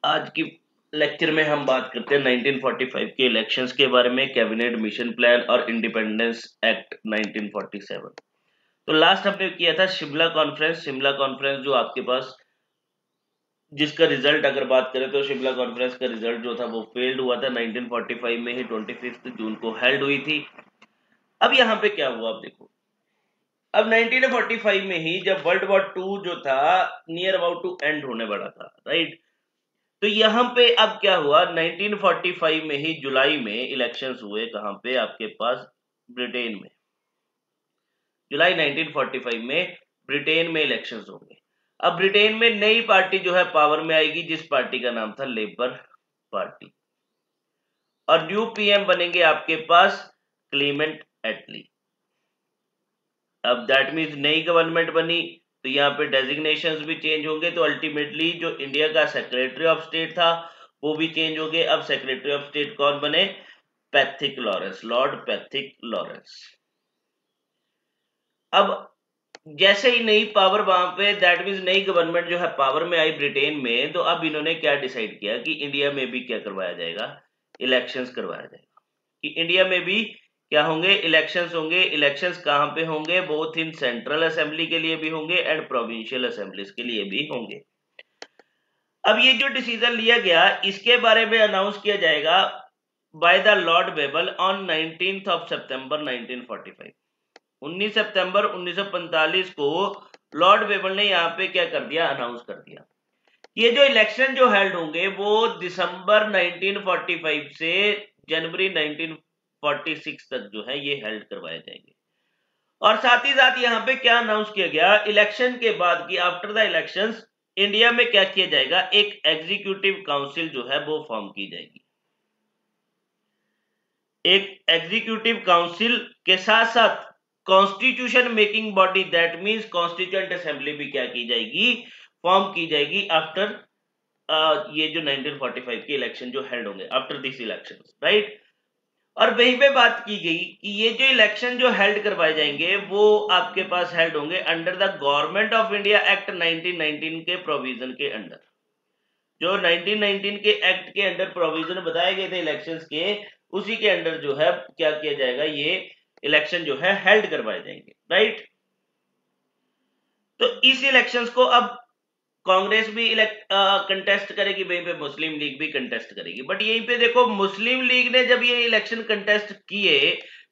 आज की लेक्चर में हम बात करते हैं 1945 के इलेक्शंस के बारे में, कैबिनेट मिशन प्लान और इंडिपेंडेंस एक्ट 1947। तो लास्ट हमने किया था शिमला कॉन्फ्रेंस जो आपके पास जिसका रिजल्ट अगर बात करें तो शिमला कॉन्फ्रेंस का रिजल्ट जो था वो फेल्ड हुआ था 1945 में ही 25 जून को हेल्ड हुई थी। अब यहाँ पे क्या हुआ आप देखो, अब 1945 में ही जब वर्ल्ड वॉर 2 जो था नियर अबाउट टू एंड होने वाला था, राइट। तो यहाँ पे अब क्या हुआ, 1945 में ही जुलाई में इलेक्शंस हुए, कहां पे आपके पास ब्रिटेन में। जुलाई 1945 में ब्रिटेन में इलेक्शंस होंगे। अब ब्रिटेन में नई पार्टी जो है पावर में आएगी, जिस पार्टी का नाम था लेबर पार्टी, और न्यू पीएम बनेंगे आपके पास क्लीमेंट एटली। अब दैट मीन्स नई गवर्नमेंट बनी तो यहाँ पे डेजिग्नेशंस भी चेंज होंगे, तो अल्टीमेटली जो इंडिया का सेक्रेटरी ऑफ स्टेट था वो भी चेंज हो गए। अब सेक्रेटरी ऑफ स्टेट कौन बने, Pethick Lawrence, Lord Pethick Lawrence. अब जैसे ही नई पावर वहां पे, दैट मीन्स नई गवर्नमेंट जो है पावर में आई ब्रिटेन में, तो अब इन्होंने क्या डिसाइड किया कि इंडिया में भी क्या करवाया जाएगा, इलेक्शंस करवाया जाएगा। कि इंडिया में भी क्या होंगे, इलेक्शंस होंगे। इलेक्शंस कहां पे होंगे, बोथ इन सेंट्रल असेंबली के लिए भी होंगे एंड प्रोविंशियल असेंबलीज के लिए भी होंगे। अब ये जो डिसीजन लिया गया इसके बारे में अनाउंस किया जाएगा by the Lord Webel on 19 सितंबर 1945। 19 सितंबर 1945 को लॉर्ड वेबल ने यहाँ पे क्या कर दिया, अनाउंस कर दिया। ये जो इलेक्शन जो हेल्ड होंगे वो दिसंबर 1945 से जनवरी 1946 तक जो है ये हेल्ड करवाए जाएंगे। और साथ ही साथ यहाँ पे क्या अनाउंस किया गया, इलेक्शन के बाद की आफ्टर द इलेक्शंस इंडिया में क्या किया जाएगा, एक एग्जीक्यूटिव काउंसिल जो है वो फॉर्म की जाएगी। एक एग्जीक्यूटिव काउंसिल के साथ साथ constitution making body, that means constituent assembly भी क्या की जाएगी, फॉर्म की जाएगी आफ्टर ये जो 1945 के इलेक्शन जो हेल्ड होंगे आफ्टर दिस इलेक्शन, राइट। और वहीं पे बात की गई कि ये जो इलेक्शन जो हेल्ड करवाए जाएंगे वो आपके पास हेल्ड होंगे under the government of India act 1919 के प्रोविजन के अंडर। जो 1919 के एक्ट के अंडर प्रोविजन बताए गए थे इलेक्शंस के, उसी के अंडर जो है क्या किया जाएगा, ये इलेक्शन जो है हेल्ड करवाए जाएंगे, राइट। तो इस इलेक्शंस को अब कांग्रेस भी कंटेस्ट करेगी, वहीं पे मुस्लिम लीग भी कंटेस्ट करेगी। बट यहीं पे देखो, मुस्लिम लीग ने जब ये इलेक्शन कंटेस्ट किए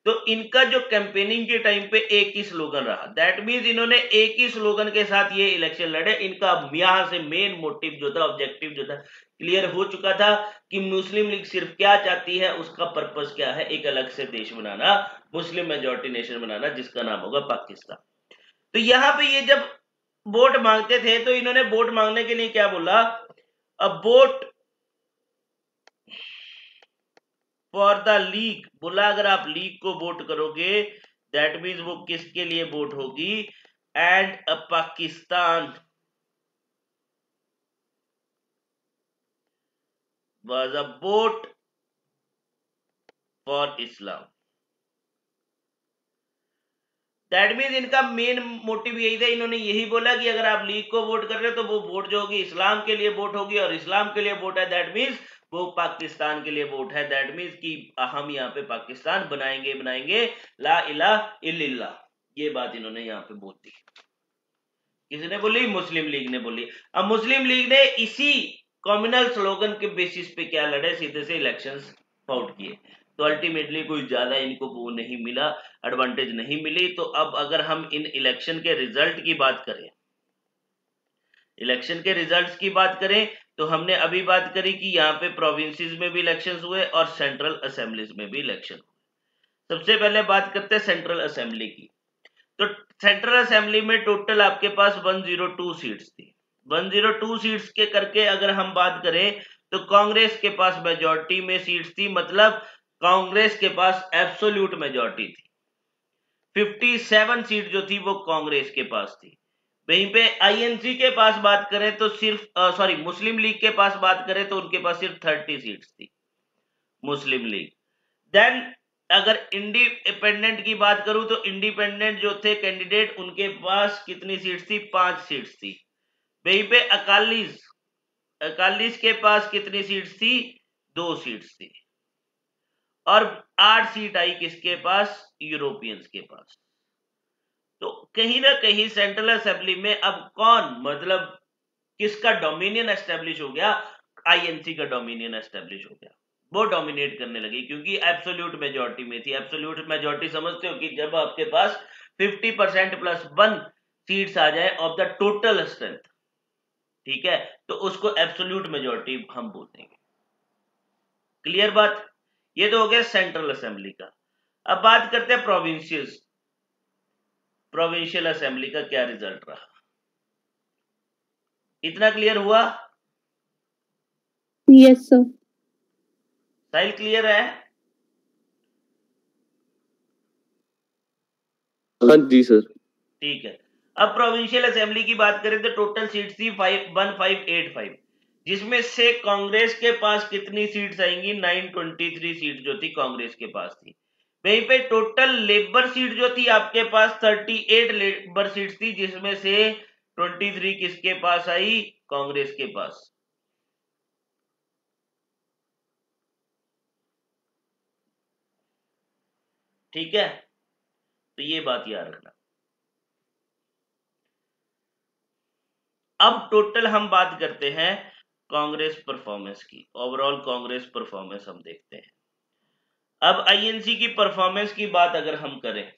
तो इनका जो कैंपेनिंग के टाइम पे एक ही स्लोगन रहा, दैट मींस इन्होंने एक ही स्लोगन के साथ ये इलेक्शन लड़े। इनका यहां से मेन मोटिव जो था, ऑब्जेक्टिव जो था, क्लियर हो चुका था कि मुस्लिम लीग सिर्फ क्या चाहती है, उसका पर्पस क्या है, एक अलग से देश बनाना, मुस्लिम मेजोरिटी नेशन बनाना, जिसका नाम होगा पाकिस्तान। तो यहां पे ये जब वोट मांगते थे तो इन्होंने वोट मांगने के लिए क्या बोला, अब वोट फॉर द लीग बोला। अगर आप लीग को वोट करोगे दैट मीन्स वो किसके लिए वोट होगी, and a Pakistan was a vote for Islam. That means इनका मेन मोटिव यही था, इन्होंने यही बोला कि अगर आप लीग को वोट कर रहे हो तो वो वोट जो होगी इस्लाम के लिए वोट होगी, और इस्लाम के लिए वोट है दैट मीन्स वो पाकिस्तान के लिए वोट है। दैट मीन्स कि हम यहाँ पे पाकिस्तान बनाएंगे ला इलाहा इल्लल्लाह। ये बात इन्होंने यहाँ पे बोल दी। किसने बोली, मुस्लिम लीग ने बोली। अब मुस्लिम लीग ने इसी कॉम्युनल स्लोगन के बेसिस पे क्या लड़े, सीधे से इलेक्शंस आउट किए। तो अल्टीमेटली कोई ज्यादा इनको वो नहीं मिला, एडवांटेज नहीं मिली। तो अब अगर हम इन इलेक्शन के रिजल्ट की बात करें, इलेक्शन के रिजल्ट्स की बात करें, तो हमने अभी बात करी कि यहाँ पे प्रोविंसेस में भी इलेक्शंस हुए और सेंट्रल असेंबलीज में भी इलेक्शन हुए। सबसे पहले बात करते हैं सेंट्रल असेंबली की। तो सेंट्रल असेंबली में टोटल आपके पास 102 सीट्स थी। 102 सीट्स के करके अगर हम बात करें तो कांग्रेस के पास मेजॉरिटी में सीट्स थी, मतलब कांग्रेस के पास एब्सोल्यूट मेजॉरिटी थी। 57 सीट जो थी वो कांग्रेस के पास थी। वहीं पे आईएनसी के पास बात करें तो सिर्फ सॉरी मुस्लिम लीग के पास बात करें तो उनके पास सिर्फ 30 सीट्स थी, मुस्लिम लीग। देन अगर इंडिपेंडेंट की बात करूं तो इंडिपेंडेंट जो थे कैंडिडेट, उनके पास कितनी सीट्स थी, 5 सीट्स थी। वहीं पे अकालीज 41 के पास कितनी सीट्स थी? 2 सीट्स थी। और 8 सीट आई किसके पास? यूरोपियंस के पास। तो कहीं ना कहीं सेंट्रल असेंबली में अब कौन, मतलब किसका डोमिनियन एस्टेब्लिश हो गया? आईएनसी का डोमिनियन एस्टेब्लिश हो गया। वो डोमिनेट करने लगी क्योंकि एब्सोल्यूट मेजॉरिटी में थी। एब्सोल्यूट मेजॉरिटी समझते हो कि जब आपके पास 50% प्लस 1 सीट्स आ जाए ऑफ द टोटल स्ट्रेंथ, ठीक है, तो उसको एब्सोल्यूट मेजॉरिटी हम बोलेंगे। क्लियर बात? ये तो हो गया सेंट्रल असेंबली का। अब बात करते हैं प्रोविंशियस, प्रोविंशियल असेंबली का क्या रिजल्ट रहा। इतना क्लियर हुआ? Yes sir. साहिल क्लियर है? हाँ जी सर। ठीक है। अब प्रोविंशियल असेंबली की बात करें तो टोटल सीट थी 1585, जिसमें से कांग्रेस के पास कितनी सीट्स आएंगी? 923 सीट जो थी कांग्रेस के पास थी। वहीं पे टोटल लेबर सीट जो थी आपके पास 38 लेबर सीट थी, जिसमें से 23 किसके पास आई? कांग्रेस के पास। ठीक है, तो ये बात याद रखना। अब टोटल हम बात करते हैं कांग्रेस परफॉर्मेंस की, ओवरऑल कांग्रेस परफॉर्मेंस हम देखते हैं। अब आईएनसी की परफॉर्मेंस की बात अगर हम करें,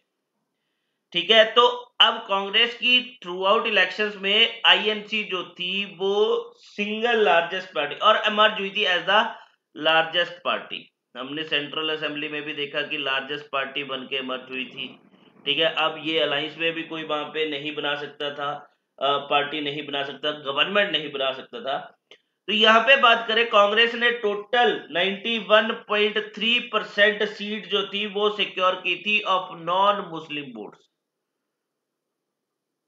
ठीक है, तो अब कांग्रेस की थ्रू आउट इलेक्शंस में आईएनसी जो थी वो सिंगल लार्जेस्ट पार्टी और एमर्ज हुई थी एज द लार्जेस्ट पार्टी। हमने सेंट्रल असेंबली में भी देखा कि लार्जेस्ट पार्टी बन के एमर्ज हुई थी। ठीक है, अब ये अलायंस में भी कोई वहां पे नहीं बना सकता था, पार्टी नहीं बना सकता, गवर्नमेंट नहीं बना सकता था। तो यहां पे बात करें, कांग्रेस ने टोटल 91.3% सीट जो थी वो सिक्योर की थी of non Muslim votes.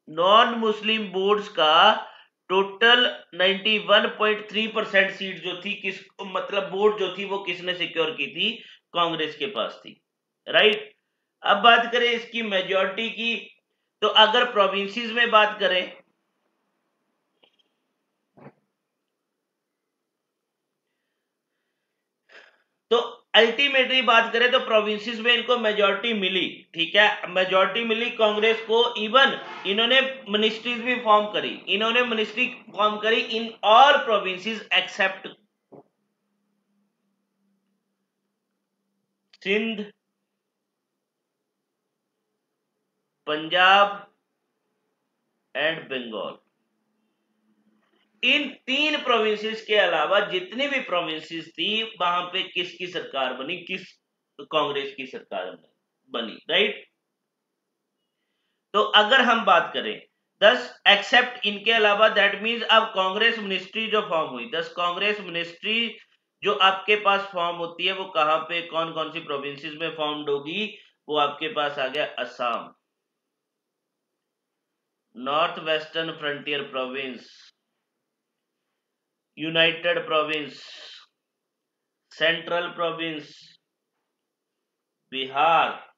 Non Muslim votes का टोटल 91.3% सीट जो थी किस, मतलब वोट जो थी वो किसने सिक्योर की थी? कांग्रेस के पास थी, राइट। अब बात करें इसकी मेजॉरिटी की, तो अगर प्रोविंसेस में बात करें तो अल्टीमेटली बात करें तो प्रोविंसेस में इनको मेजॉरिटी मिली। ठीक है, मेजॉरिटी मिली कांग्रेस को। इवन इन्होंने मिनिस्ट्रीज भी फॉर्म करी, इन्होंने मिनिस्ट्री फॉर्म करी in all provinces except Sindh, Punjab and Bengal. इन 3 प्रोविंसेस के अलावा जितनी भी प्रोविंसेस थी वहां पे किसकी सरकार बनी? किस कांग्रेस की सरकार बनी, राइट। तो अगर हम बात करें 10 एक्सेप्ट इनके अलावा, दैट मींस अब कांग्रेस मिनिस्ट्री जो फॉर्म हुई, 10 कांग्रेस मिनिस्ट्री जो आपके पास फॉर्म होती है वो कहां पे, कौन कौन सी प्रोविंसेस में फॉर्म्ड होगी? वो आपके पास आ गया Assam, north western frontier province, United province, central province, Bihar,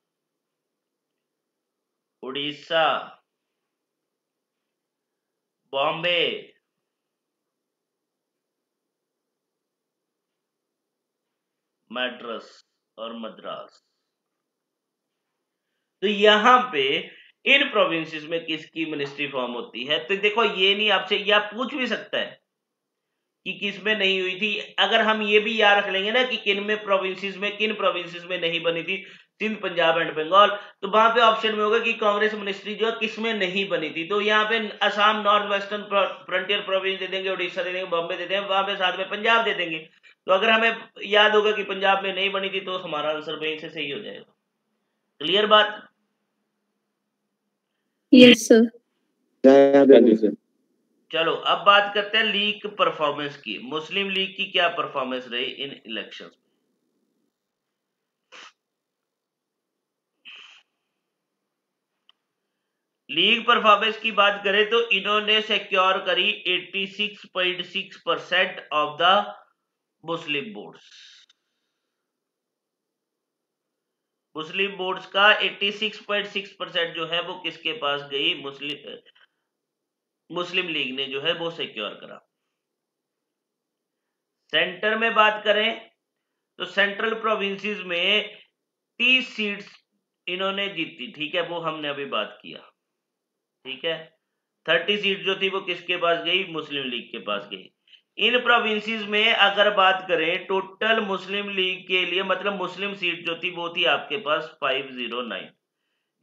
Orissa, Bombay, Madras और मद्रास। तो यहां पे इन प्रोविंसेस में किसकी मिनिस्ट्री फॉर्म होती है? तो देखो, ये नहीं आपसे, या पूछ भी सकता है कि किस में नहीं हुई थी। अगर हम ये भी याद रख लेंगे ना कि किन में प्रोविंसेस में, किन प्रोविंसेस में नहीं बनी थी, सिंध, पंजाब एंड बंगाल, तो वहां पे ऑप्शन में होगा कि कांग्रेस मिनिस्ट्री जो है किस में नहीं बनी थी। तो यहाँ पे Assam north western frontier province दे देंगे, उड़ीसा दे देंगे, बॉम्बे दे देंगे, वहां पे साथ में पंजाब दे देंगे। तो अगर हमें याद होगा कि पंजाब में नहीं बनी थी तो हमारा आंसर वहीं से सही हो जाएगा। क्लियर बात? Yes sir. हाँ जी सर। चलो अब बात करते हैं लीग परफॉर्मेंस की। मुस्लिम लीग की क्या परफॉर्मेंस रही इन इलेक्शंस में? लीग परफॉर्मेंस की बात करें तो इन्होंने सिक्योर करी 86.6% of the Muslim votes. Muslim votes का 86.6% जो है वो किसके पास गई? मुस्लिम लीग ने जो है वो सिक्योर करा। सेंटर में बात करें तो सेंट्रल प्रोविंसेस में 30 सीट्स इन्होंने जीती, ठीक है, वो हमने अभी बात किया, ठीक है। 30 सीट जो थी वो किसके पास गई, मुस्लिम लीग के पास गई। इन प्रोविंसेस में अगर बात करें टोटल मुस्लिम लीग के लिए, मतलब मुस्लिम सीट जो थी वो थी आपके पास 509,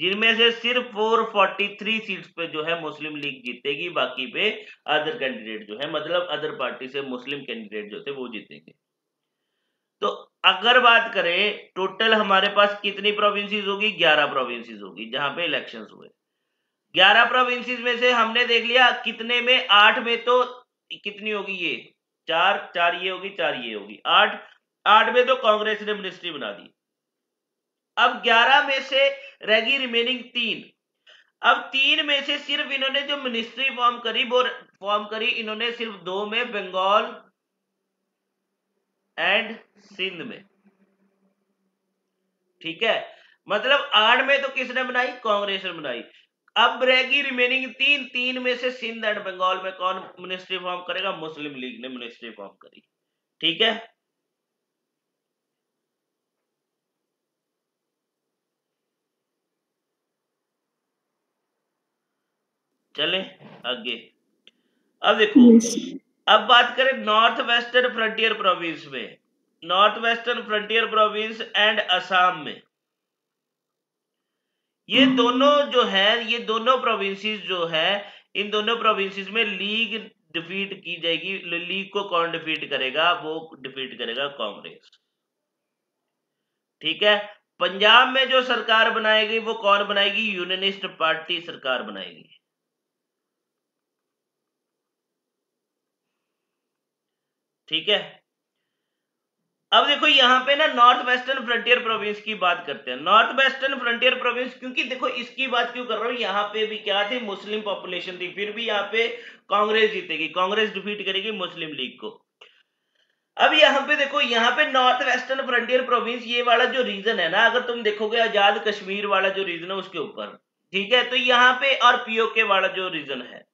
जिनमें से सिर्फ 443 सीट्स पे जो है मुस्लिम लीग जीतेगी, बाकी पे अदर कैंडिडेट जो है, मतलब अदर पार्टी से मुस्लिम कैंडिडेट जो थे वो जीतेंगे। तो अगर बात करें टोटल हमारे पास कितनी प्रोविंसेस होगी, 11 प्रोविंसेस होगी जहां पे इलेक्शंस हुए। 11 प्रोविंसेस में से हमने देख लिया कितने में, 8 में तो कितनी होगी, ये 4 ये होगी, 4 ये होगी, 8 में तो कांग्रेस ने मिनिस्ट्री बना दी। अब 11 में से रहेगी रिमेनिंग 3। अब 3 में से सिर्फ इन्होंने जो मिनिस्ट्री फॉर्म करी वो फॉर्म करी इन्होंने सिर्फ 2 में, बंगाल एंड सिंध में, ठीक है। मतलब 8 में तो किसने बनाई, कांग्रेस ने बनाई। अब रहेगी रिमेनिंग 3 में से सिंध एंड बंगाल में कौन मिनिस्ट्री फॉर्म करेगा, मुस्लिम लीग ने मिनिस्ट्री फॉर्म करी, ठीक है। चले आगे। अब देखो, अब बात करें नॉर्थ वेस्टर्न फ्रंटियर प्रोविंस में, north western frontier province and Assam में, ये दोनों जो है, ये दोनों प्रोविंसेस जो है, इन दोनों प्रोविंसेस में लीग डिफीट की जाएगी। लीग को कौन डिफीट करेगा, वो डिफीट करेगा कांग्रेस, ठीक है। पंजाब में जो सरकार बनाएगी वो कौन बनाएगी, यूनियनिस्ट पार्टी सरकार बनाएगी, ठीक है। अब देखो यहाँ पे ना नॉर्थ वेस्टर्न फ्रंटियर प्रोविंस की बात करते हैं। नॉर्थ वेस्टर्न फ्रंटियर प्रोविंस, क्योंकि देखो इसकी बात क्यों कर रहा हूँ, यहाँ पे भी क्या थी, मुस्लिम पॉपुलेशन थी, फिर भी यहाँ पे कांग्रेस जीतेगी, कांग्रेस डिफीट करेगी मुस्लिम लीग को। अब यहाँ पे देखो, यहाँ पे नॉर्थ वेस्टर्न फ्रंटियर प्रोविंस, ये वाला जो रीजन है ना, अगर तुम देखोगे आजाद कश्मीर वाला जो रीजन है उसके ऊपर, ठीक है, तो यहाँ पे और पीओके वाला जो रीजन है,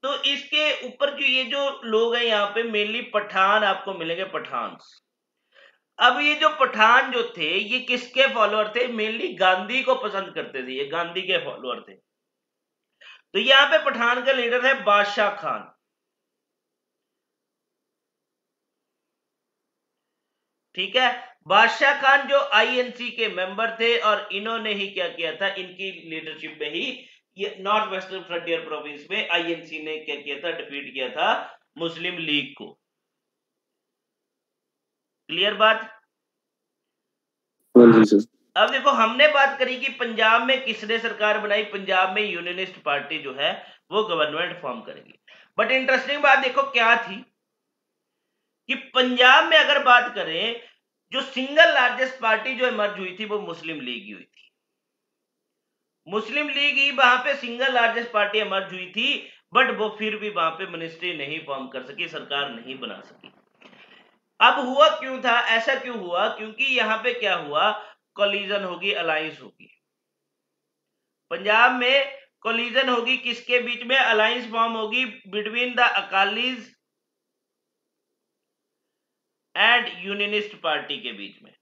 तो इसके ऊपर जो ये जो लोग हैं यहाँ पे मेनली पठान आपको मिलेंगे, पठान। अब ये जो पठान जो थे ये किसके फॉलोअर थे, मेनली गांधी को पसंद करते थे, ये गांधी के फॉलोअर थे। तो यहाँ पे पठान का लीडर है बादशाह खान, ठीक है। बादशाह खान जो आईएनसी के मेंबर थे, और इन्होंने ही क्या किया था, इनकी लीडरशिप में ही ये नॉर्थ वेस्टर्न फ्रंटियर प्रोविंस में आईएनसी ने क्या किया था, डिफीट किया था मुस्लिम लीग को। क्लियर बात। हाँ जी सर। अब देखो हमने बात करी कि पंजाब में किसने सरकार बनाई, पंजाब में यूनियनिस्ट पार्टी जो है वो गवर्नमेंट फॉर्म करेगी। बट इंटरेस्टिंग बात देखो क्या थी कि पंजाब में अगर बात करें, जो सिंगल लार्जेस्ट पार्टी जो इमर्ज हुई थी वो मुस्लिम लीग ही हुई थी। मुस्लिम लीग ही वहां पे सिंगल लार्जेस्ट पार्टी इमर्ज हुई थी, बट वो फिर भी वहां पे मिनिस्ट्री नहीं फॉर्म कर सकी, सरकार नहीं बना सकी। अब हुआ क्यों था, ऐसा क्यों हुआ, क्योंकि यहां पे क्या हुआ, कोलिजन होगी, अलायंस होगी। पंजाब में कोलिजन होगी, किसके बीच में, अलायंस फॉर्म होगी between the Akalis and unionist party के बीच में।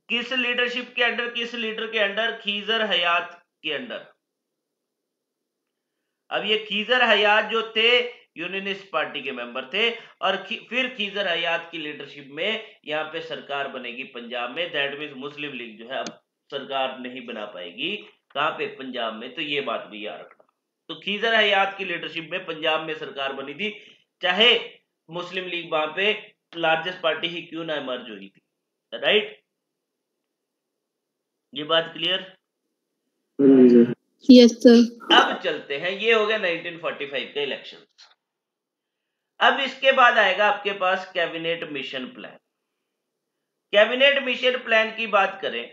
किस लीडरशिप के अंडर, किस लीडर के अंडर, खीजर हयात के अंडर। अब ये खीजर हयात जो थे यूनियनिस्ट पार्टी के मेंबर थे, और फिर खीजर हयात की लीडरशिप में यहाँ पे सरकार बनेगी पंजाब में। दैट मीन्स मुस्लिम लीग जो है अब सरकार नहीं बना पाएगी, कहां पे, पंजाब में। तो ये बात भी याद रखना। तो खीजर हयात की लीडरशिप में पंजाब में सरकार बनी थी, चाहे मुस्लिम लीग वहां पे लार्जेस्ट पार्टी ही क्यों ना इमर्ज हुई थी, राइट। ये बात क्लियर। हाँ जी सर। Yes sir. अब चलते हैं, ये हो गया 1945 का इलेक्शन। अब इसके बाद आएगा आपके पास cabinet mission plan. Cabinet mission plan की बात करें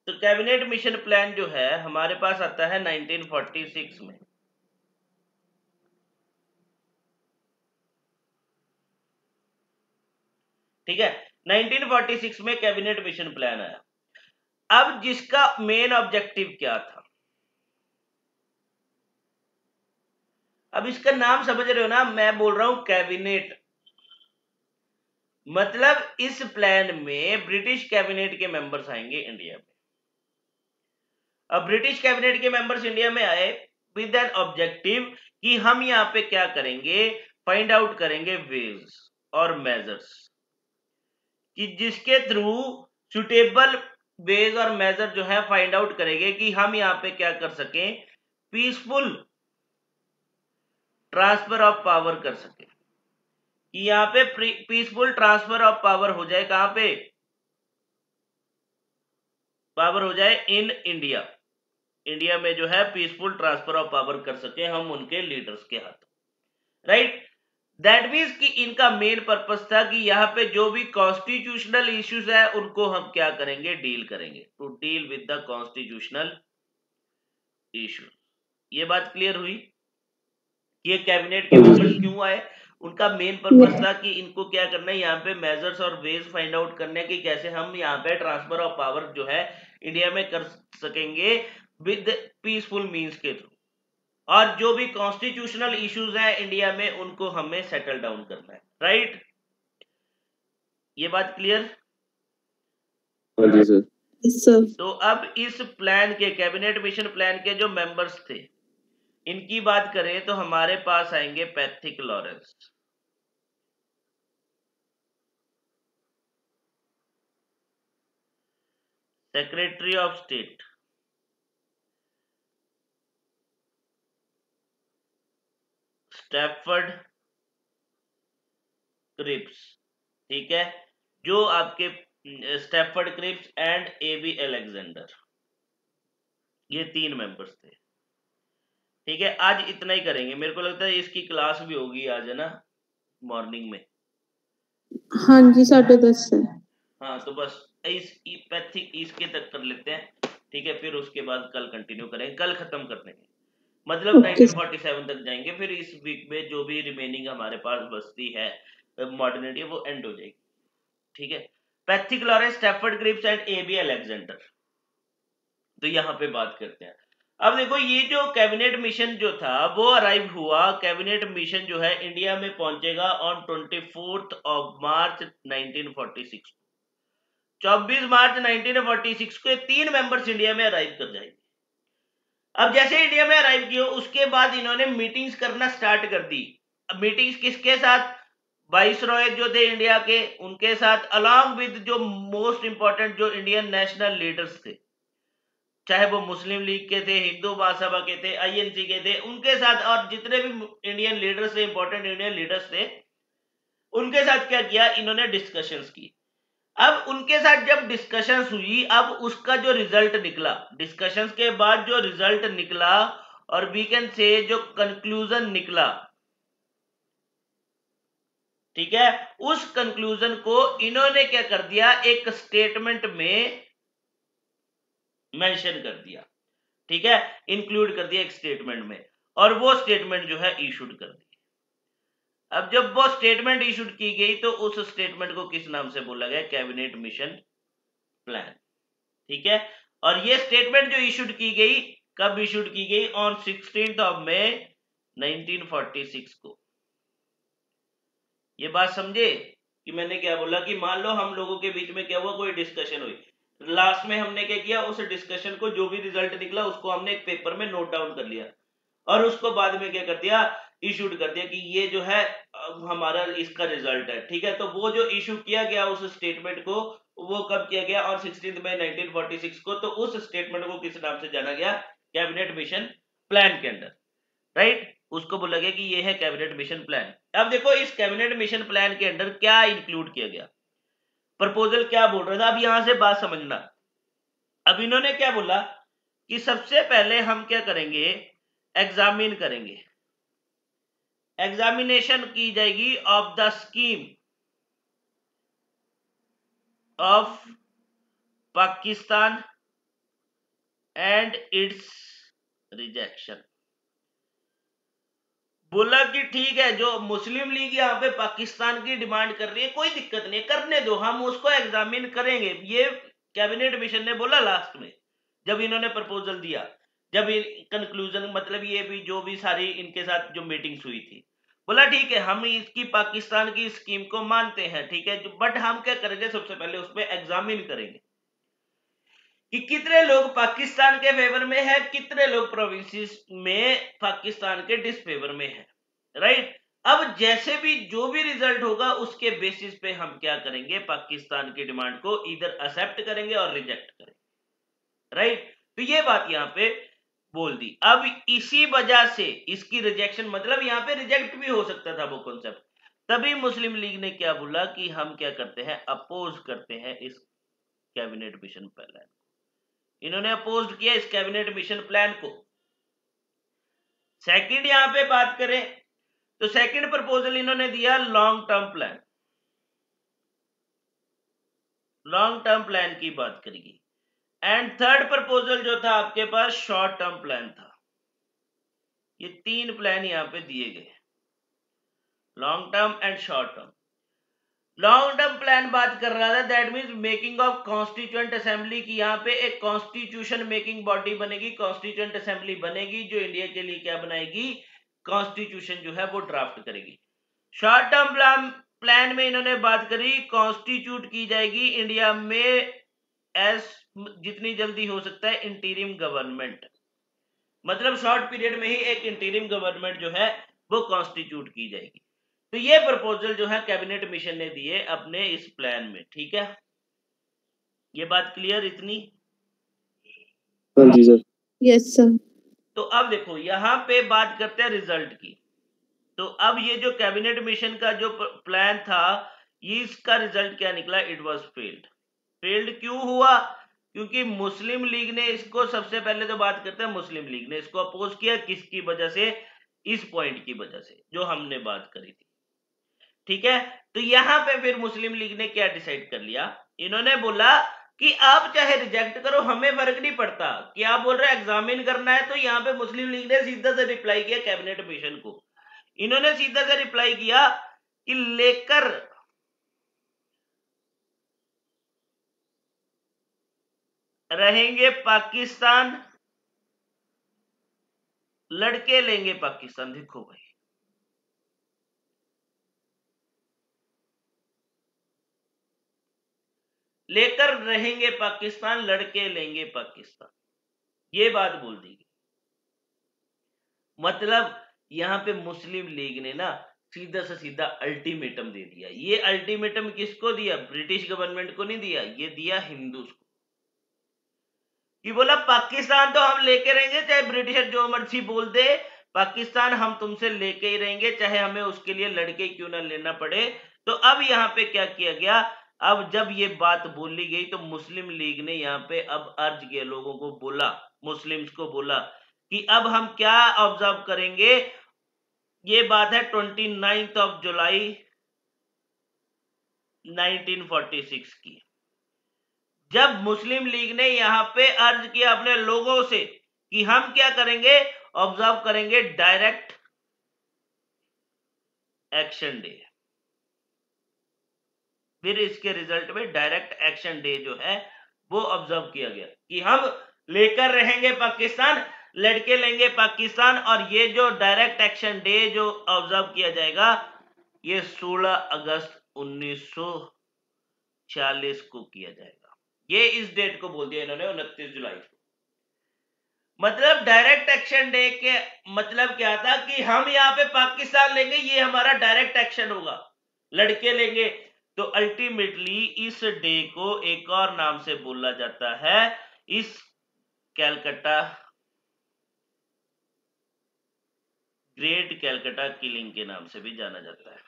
तो कैबिनेट मिशन प्लान जो है हमारे पास आता है 1946 में, ठीक है। 1946 में कैबिनेट मिशन प्लान आया। अब जिसका मेन ऑब्जेक्टिव क्या था, अब इसका नाम समझ रहे हो ना, मैं बोल रहा हूं कैबिनेट, मतलब इस प्लान में ब्रिटिश कैबिनेट के मेंबर्स आएंगे इंडिया में। अब ब्रिटिश कैबिनेट के मेंबर्स इंडिया में आए विद एन ऑब्जेक्टिव कि हम यहाँ पे क्या करेंगे, फाइंड आउट करेंगे वेज और मेजर्स कि जिसके थ्रू सुटेबल वेज और मेजर जो है फाइंड आउट करेंगे कि हम यहाँ पे क्या कर सकें, पीसफुल ट्रांसफर ऑफ पावर कर सके, कि यहाँ पे पीसफुल ट्रांसफर ऑफ पावर हो जाए। कहां पे पावर हो जाए? In India. इंडिया में जो है पीसफुल ट्रांसफर ऑफ पावर कर सके हम उनके लीडर्स के हाथ, राइट। दैट मीन्स कि इनका मेन पर्पस था कि यहाँ पे जो भी कॉन्स्टिट्यूशनल इश्यूज है उनको हम क्या करेंगे, डील करेंगे, to deal with the constitutional issues. ये बात क्लियर हुई? ये कैबिनेट के मेंबर्स क्यों आए? उनका मेन पर्पस था कि इनको क्या करना है, यहाँ पे मेजर्स और वेज फाइंड आउट करने की कैसे हम यहाँ पे ट्रांसफर ऑफ पावर जो है इंडिया में कर सकेंगे विद पीसफुल मींस के थ्रू, और जो भी कॉन्स्टिट्यूशनल इश्यूज हैं इंडिया में उनको हमें सेटल डाउन करना है, राइट। ये बात क्लियर? हाँ जी सर। सर तो अब इस प्लान के, कैबिनेट मिशन प्लान के जो मेंबर्स थे इनकी बात करें तो हमारे पास आएंगे Pethick Lawrence, secretary of state, Stafford Cripps, ठीक है, जो आपके Stafford Cripps and AB Alexander, ये 3 मेंबर्स थे, ठीक है। आज इतना ही करेंगे, मेरे को लगता है इसकी क्लास भी होगी आज, है ना, मॉर्निंग में। हाँ जी 10:30 है। हाँ तो बस इस पैथिक इसके तक कर लेते हैं, ठीक है, फिर उसके बाद कल कंटिन्यू करेंगे, कल खत्म कर देंगे, मतलब ओके 1947 तक जाएंगे, फिर इस वीक में जो भी रिमेनिंग हमारे पास बचती है मॉडर्न इंडिया वो एंड हो जाएगी, ठीक है। Pethick Lawrence, Stafford Cripps and AB Alexander, तो यहाँ पे बात करते हैं। अब देखो ये जो कैबिनेट मिशन जो था वो अराइव हुआ, कैबिनेट मिशन जो है इंडिया में पहुंचेगा ऑन 24 मार्च 1946, 24 मार्च 1946 को 3 मेंबर्स इंडिया में अराइव कर जाएंगे। अब जैसे इंडिया में अराइव किए उसके बाद इन्होंने मीटिंग्स करना स्टार्ट कर दी। अब मीटिंग्स किसके साथ? वाइसरॉय जो थे इंडिया के उनके साथ, अलॉन्ग विद जो मोस्ट इंपॉर्टेंट जो इंडियन नेशनल लीडर्स थे, चाहे वो मुस्लिम लीग के थे, हिंदू महासभा के थे, आईएनसी के थे, उनके साथ, और जितने भी इंडियन लीडर्स थे, इंपॉर्टेंट इंडियन लीडर्स थे, उनके साथ क्या किया इन्होंने, डिस्कशंस की। अब उनके साथ जब डिस्कशंस हुई, अब उसका जो रिजल्ट निकला, डिस्कशंस के बाद जो रिजल्ट निकला, और वी कैन से जो कंक्लूजन निकला, ठीक है, उस कंक्लूजन को इन्होंने क्या कर दिया, एक स्टेटमेंट में मेंशन कर दिया, ठीक है, इंक्लूड कर दिया एक स्टेटमेंट में, और वो स्टेटमेंट जो है इशूड कर दी। अब जब वो स्टेटमेंट इशूड की गई तो उस स्टेटमेंट को किस नाम से बोला गया, कैबिनेट मिशन प्लान, ठीक है। और ये स्टेटमेंट जो इशूड की गई, कब इशूड की गई, ऑन 16 मई 1946 को। ये बात समझे कि मैंने क्या बोला, कि मान लो हम लोगों के बीच में क्या हुआ, कोई डिस्कशन हुई, लास्ट में हमने क्या किया, उस डिस्कशन को जो भी रिजल्ट निकला उसको हमने एक पेपर में नोट डाउन कर लिया, और उसको बाद में क्या कर दिया, इशूड कर दिया कि ये जो है हमारा इसका रिजल्ट है, ठीक है। तो वो जो इशू किया गया उस स्टेटमेंट को, वो कब किया गया, और 16 मई 1946 को, तो उस स्टेटमेंट को किस नाम से जाना गया, कैबिनेट मिशन प्लान के अंदर, राइट, उसको बोला गया कि ये है कैबिनेट मिशन प्लान। अब देखो इस कैबिनेट मिशन प्लान के अंदर क्या इंक्लूड किया गया, प्रपोजल क्या बोल रहा था, अब यहां से बात समझना। अब इन्होंने क्या बोला कि सबसे पहले हम क्या करेंगे, एग्जामिन करेंगे, एग्जामिनेशन की जाएगी of the scheme of Pakistan and it's rejection. बोला कि ठीक है, जो मुस्लिम लीग यहाँ पे पाकिस्तान की डिमांड कर रही है कोई दिक्कत नहीं, करने दो, हम उसको एग्जामिन करेंगे, ये कैबिनेट मिशन ने बोला लास्ट में जब इन्होंने प्रपोजल दिया, जब कंक्लूजन, मतलब ये भी जो भी सारी इनके साथ जो मीटिंग्स हुई थी, बोला ठीक है हम इसकी पाकिस्तान की स्कीम को मानते हैं, ठीक है, बट हम क्या करेंगे, सबसे पहले उसमें एग्जामिन करेंगे कि कितने लोग पाकिस्तान के फेवर में है, कितने लोग प्रोविंसेस में पाकिस्तान के डिसफेवर में है, राइट। अब जैसे भी जो भी रिजल्ट होगा उसके बेसिस पे हम क्या करेंगे, पाकिस्तान की डिमांड को इधर एक्सेप्ट करेंगे और रिजेक्ट करेंगे, राइट। तो ये बात यहां पे बोल दी। अब इसी वजह से इसकी रिजेक्शन, मतलब यहां पे रिजेक्ट भी हो सकता था वो कॉन्सेप्ट, तभी मुस्लिम लीग ने क्या बोला कि हम क्या करते हैं, अपोज करते हैं इस कैबिनेट मिशन प्लान। इन्होंने अपोज किया इस कैबिनेट मिशन प्लान को। सेकंड यहां पे बात करें तो सेकंड प्रपोजल इन्होंने दिया long term plan. Long term plan की बात करेगी। एंड थर्ड प्रपोजल जो था आपके पास शॉर्ट टर्म प्लान था। ये तीन प्लान यहां पे दिए गए, long term and short term. Long term plan बात कर रहा था, that means making of constituent assembly की, यहाँ पे एक कॉन्स्टिट्यूशन मेकिंग बॉडी बनेगी, कॉन्स्टिट्यूएंट असेंबली बनेगी जो इंडिया के लिए क्या बनाएगी, कॉन्स्टिट्यूशन जो है वो ड्राफ्ट करेगी। शॉर्ट टर्म प्लान में इन्होंने बात करी कॉन्स्टिट्यूट की जाएगी इंडिया में एज जितनी जल्दी हो सकता है इंटीरियम गवर्नमेंट, मतलब शॉर्ट पीरियड में ही एक इंटीरियम गवर्नमेंट जो है वो कॉन्स्टिट्यूट की जाएगी। तो ये प्रपोजल जो है कैबिनेट मिशन ने दिए अपने इस प्लान में, ठीक है। ये बात क्लियर इतनी? हाँ जी सर। Yes sir. तो अब देखो यहां पे बात करते हैं रिजल्ट की। तो अब ये जो कैबिनेट मिशन का जो प्लान था, ये इसका रिजल्ट क्या निकला, इट वाज फेल्ड। फेल्ड क्यों हुआ, क्योंकि मुस्लिम लीग ने इसको, सबसे पहले तो बात करते हैं मुस्लिम लीग ने इसको अपोज किया, किसकी वजह से, इस पॉइंट की वजह से जो हमने बात करी थी, ठीक है। तो यहां पे फिर मुस्लिम लीग ने क्या डिसाइड कर लिया, इन्होंने बोला कि आप चाहे रिजेक्ट करो हमें फर्क नहीं पड़ता कि आप बोल रहे एग्जामिन करना है। तो यहां पे मुस्लिम लीग ने सीधा से रिप्लाई किया कैबिनेट मिशन को, इन्होंने सीधा से रिप्लाई किया कि लेकर रहेंगे पाकिस्तान, लड़के लेंगे पाकिस्तान। देखो भाई, लेकर रहेंगे पाकिस्तान, लड़के लेंगे पाकिस्तान, ये बात बोल दी गई। मतलब यहां पे मुस्लिम लीग ने ना सीधा से सीधा अल्टीमेटम दे दिया। ये अल्टीमेटम किसको दिया, ब्रिटिश गवर्नमेंट को नहीं दिया, ये दिया हिंदूज को। कि बोला पाकिस्तान तो हम लेके रहेंगे, चाहे ब्रिटिशर जो मर्जी बोल दे, पाकिस्तान हम तुमसे लेके ही रहेंगे, चाहे हमें उसके लिए लड़के क्यों ना लेना पड़े। तो अब यहाँ पे क्या किया गया, अब जब ये बात बोली गई तो मुस्लिम लीग ने यहाँ पे अब अर्ज किया, लोगों को बोला, मुस्लिम्स को बोला कि अब हम क्या ऑब्जर्व करेंगे। ये बात है 29 जुलाई 1946 की, जब मुस्लिम लीग ने यहां पे अर्ज किया अपने लोगों से कि हम क्या करेंगे, ऑब्जर्व करेंगे डायरेक्ट एक्शन डे। फिर इसके रिजल्ट में डायरेक्ट एक्शन डे जो है वो ऑब्जर्व किया गया कि हम लेकर रहेंगे पाकिस्तान, लड़के लेंगे पाकिस्तान। और ये जो डायरेक्ट एक्शन डे जो ऑब्जर्व किया जाएगा, ये 16 अगस्त 1946 को किया जाएगा। ये इस डेट को बोल दिया इन्होंने 29 जुलाई को। मतलब डायरेक्ट एक्शन डे के मतलब क्या था कि हम यहाँ पे पाकिस्तान लेंगे, ये हमारा डायरेक्ट एक्शन होगा, लड़के लेंगे। तो अल्टीमेटली इस डे को एक और नाम से बोला जाता है, इस कैलकाटा ग्रेट कैलकाटा किलिंग के नाम से भी जाना जाता है,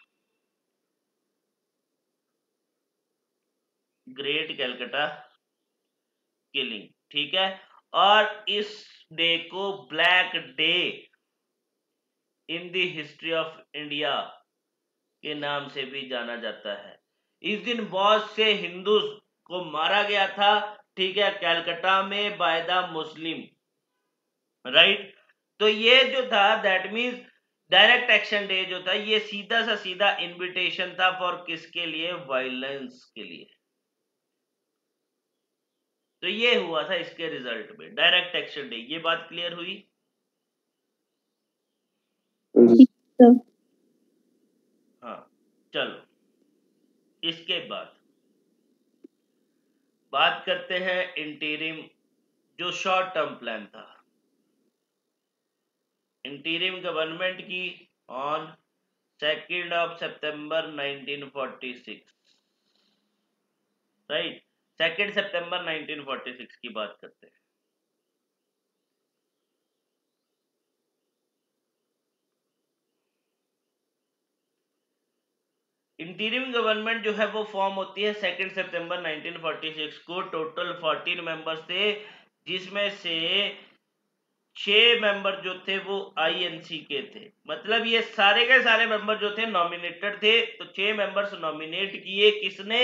ग्रेट कैलकाटा किलिंग, ठीक है। और इस डे को black day in the history of India के नाम से भी जाना जाता है। इस दिन बहुत से हिंदू को मारा गया था, ठीक है, कलकत्ता में बाय द मुस्लिम, राइट। तो ये जो था that means direct action day जो था, ये सीधा सा सीधा इनविटेशन था फॉर किसके लिए, वायलेंस के लिए। तो ये हुआ था इसके रिजल्ट में डायरेक्ट एक्शन डे। ये बात क्लियर हुई? हाँ जी सर। चलो इसके बाद बात करते हैं इंटीरिम जो शॉर्ट टर्म प्लान था इंटीरिम गवर्नमेंट की on 2nd of September 1946, right 2nd September 1946 की बात करते हैं। इंटीरिम गवर्नमेंट जो है वो फॉर्म होती है 2nd सितंबर 1946 को। टोटल 14 मेंबर्स थे, जिसमें से 6 मेंबर जो थे वो आईएनसी के थे। मतलब ये सारे के सारे मेंबर जो थे नॉमिनेटेड थे। तो 6 मेंबर्स नॉमिनेट किए किसने?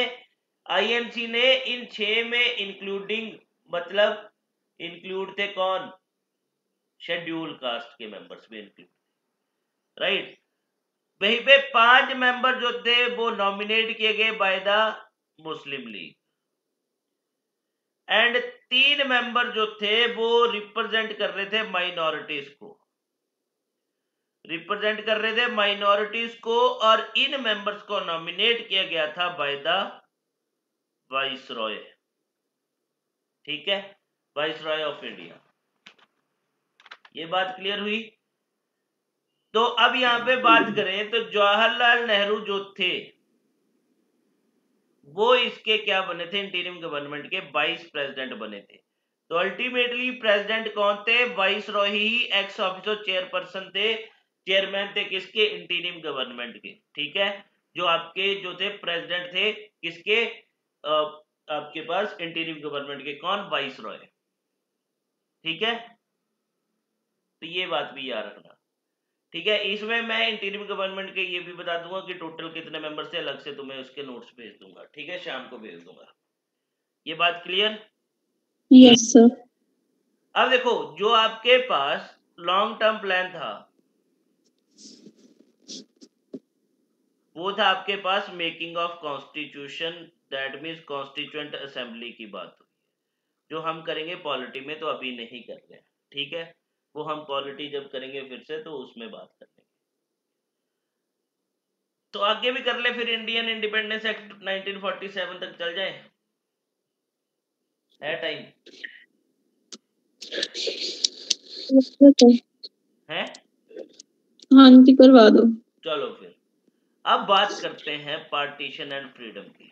आईएनसी ने। इन 6 में इंक्लूडिंग मतलब इंक्लूड थे कौन? शेड्यूल कास्ट के मेंबर्स भी इंक्लूड, राइट। वहीं पे 5 मेंबर जो थे वो नॉमिनेट किए गए by the Muslim league, and 3 member जो थे वो रिप्रेजेंट कर रहे थे माइनॉरिटीज को, रिप्रेजेंट कर रहे थे माइनॉरिटीज को। और इन मेंबर्स को नॉमिनेट किया गया था बाय द वाइस रॉय, ठीक है, वाइस रॉय ऑफ इंडिया। ये बात क्लियर हुई। तो अब यहां पे बात करें तो जवाहरलाल नेहरू जो थे वो इसके क्या बने थे? इंटीरियम गवर्नमेंट के वाइस प्रेसिडेंट बने थे। तो अल्टीमेटली प्रेसिडेंट कौन थे? वाइस रॉय ही एक्स ऑफिसर चेयरपर्सन थे, चेयरमैन थे किसके? इंटीरियम गवर्नमेंट के, ठीक है। जो आपके जो थे प्रेसिडेंट थे किसके? आपके पास इंटीरियम गवर्नमेंट के कौन? वाइस रॉय, ठीक है। तो ये बात भी याद रखना, ठीक है। इसमें मैं इंटीरियम गवर्नमेंट के ये भी बता दूंगा कि टोटल कितने मेंबर थे, अलग से तुम्हें उसके नोट्स भेज दूंगा, ठीक है, शाम को भेज दूंगा। ये बात क्लियर? Yes sir. अब देखो जो आपके पास लॉन्ग टर्म प्लान था वो था आपके पास making of constitution, that means constituent assembly की बात हुई, जो हम करेंगे पॉलिटी में, तो अभी नहीं कर रहे हैं, ठीक है। वो हम पॉलिटी जब करेंगे फिर से तो उसमें बात कर लेंगे। तो आगे भी कर ले, फिर इंडियन इंडिपेंडेंस एक्ट 1947 तक चल जाए, है टाइम? है? हाँ जी करवा दो। चलो फिर अब बात करते हैं पार्टीशन एंड फ्रीडम की।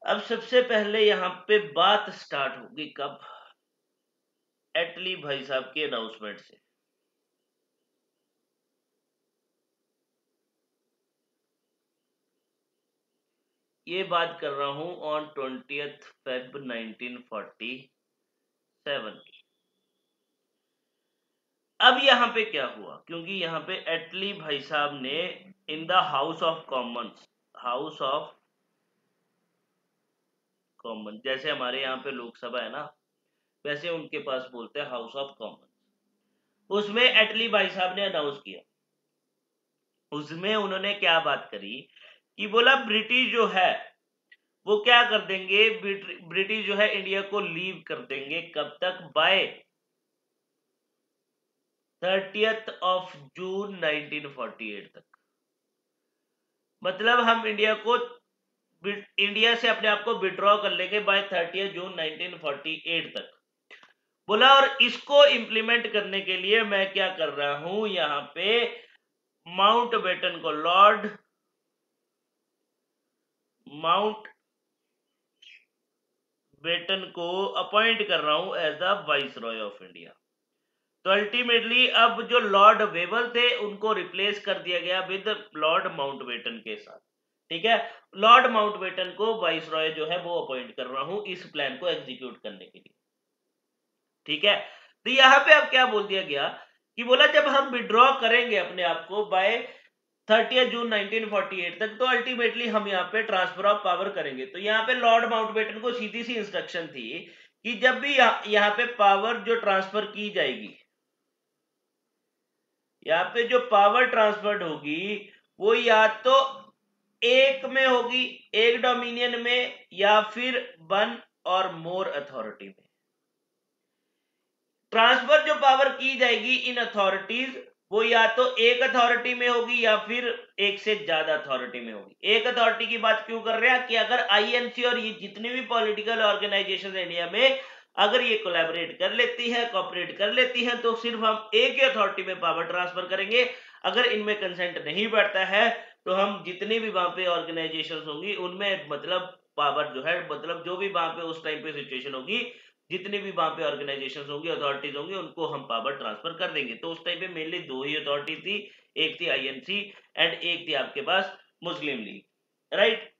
अब सबसे पहले यहां पे बात स्टार्ट होगी कब? एटली भाई साहब के अनाउंसमेंट से। ये बात कर रहा हूं ऑन 20th Feb 1947 की। अब यहां पे क्या हुआ? क्योंकि यहां पे एटली भाई साहब ने इन the House of Commons, house of common, जैसे हमारे यहाँ पे लोकसभा है ना, वैसे उनके पास बोलते हैं हाउस ऑफ कॉमन। उसमें एटली भाई साहब ने अनाउंस किया, उसमें उन्होंने क्या बात करी कि बोला ब्रिटिश जो है वो क्या कर देंगे, ब्रिटिश जो है इंडिया को लीव कर देंगे, कब तक? बाय 30th of June 1948 तक। मतलब हम इंडिया से अपने आप को विड्रॉ कर लेंगे बाय 30 जून 1948 तक, बोला। और इसको इंप्लीमेंट करने के लिए मैं क्या कर रहा हूं, यहां पे माउंटबेटन को, लॉर्ड माउंटबेटन को अपॉइंट कर रहा हूं as the viceroy of India. तो अल्टीमेटली अब जो लॉर्ड वेवल थे उनको रिप्लेस कर दिया गया विद लॉर्ड माउंटबेटन के साथ, ठीक है। लॉर्ड माउंटबेटन को वाइस रॉय जो है वो अपॉइंट कर रहा हूं इस प्लान को एग्जीक्यूट करने के लिए, ठीक है। तो यहां पे अब क्या बोल दिया गया कि बोला जब हम विड्रॉ करेंगे अपने आप को बाय 30 जून 1948 तक, तो अल्टीमेटली हम यहाँ पे ट्रांसफर ऑफ पावर करेंगे। तो यहाँ पे लॉर्ड माउंटबेटन को सीधी सी इंस्ट्रक्शन थी कि जब भी यहाँ पे पावर जो ट्रांसफर की जाएगी, यहाँ पे जो पावर ट्रांसफर्ड होगी वो या तो एक में होगी, एक डोमिनियन में, या फिर 1 और मोर अथॉरिटी में। ट्रांसफर जो पावर की जाएगी इन अथॉरिटीज, वो या तो एक अथॉरिटी में होगी या फिर एक से ज्यादा अथॉरिटी में होगी। एक अथॉरिटी की बात क्यों कर रहे हैं कि अगर आईएनसी और ये जितनी भी पॉलिटिकल ऑर्गेनाइजेशन इंडिया में अगर ये कोलैबोरेट कर लेती है, कोऑपरेट कर लेती है, तो सिर्फ हम एक ही अथॉरिटी में पावर ट्रांसफर करेंगे। अगर इनमें कंसेंट नहीं बैठता है तो हम जितनी भी वहां पे ऑर्गेनाइजेशन होंगी उनमें मतलब पावर जो है, मतलब जो भी वहां पे उस टाइम पे सिचुएशन होगी, जितनी भी वहां पे ऑर्गेनाइजेशन होंगी, अथॉरिटीज होंगी, उनको हम पावर ट्रांसफर कर देंगे। तो उस टाइम पे मेनली दो ही अथॉरिटी थी, एक थी आईएनसी एंड एक थी आपके पास मुस्लिम लीग, राइट।